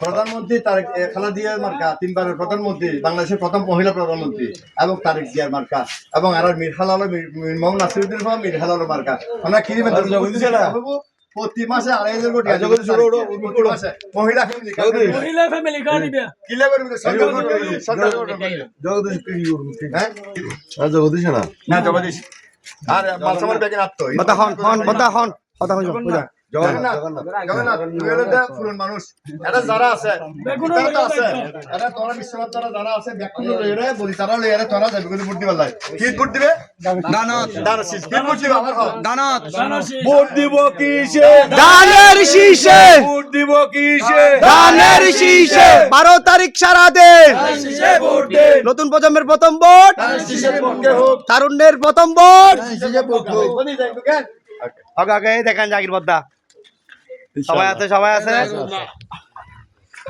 প্রধানমন্ত্রী তারেক খালেদা জিয়ার মার্কা, 3 বারের প্রধানমন্ত্রী, বাংলাদেশের প্রথম মহিলা প্রধানমন্ত্রী এবং তারেক জিয়ার মার্কা এবং আর মীর হালাল মোহাম্মদ নাসিরউদ্দিন মীর হালাল মার্কা। আমরা কি প্রতি মাসে 2,500 কোটি মাসে মহিলা ফ্যামিলি কিলে করবে সরকার জগদীশ কি করব? হ্যাঁ জগদীশ না না জগদীশ আর মালসামার ব্যাগে নাতো কথা হন বুঝা জগন্নাথ পুরন মানুষ এটা যারা আছে তো আছে এটা তোরা বিশ্বনাথ যারা আছে ব্যাকুল লইরে বলি তারা লইরে তোরা যাবে কিন্তু ভোট দিবার লাগে কি ভোট দিবে দানত শীষ কি ভোট দিবে আমার দানত ভোট দিব কিসে? দানের শীষে ভোট দিব কিসে? দানের শীষে 12 তারিখ সারা দিন শীষে ভোট দে। নতুন প্রজন্মের প্রথম ভোট, শীষে ভোট কে হোক তারুণ্যের প্রথম ভোট। শীষে ভোট হোক বলি যাই তো কেন আগে দেখেন জাকির বদ্দা সবাই আছে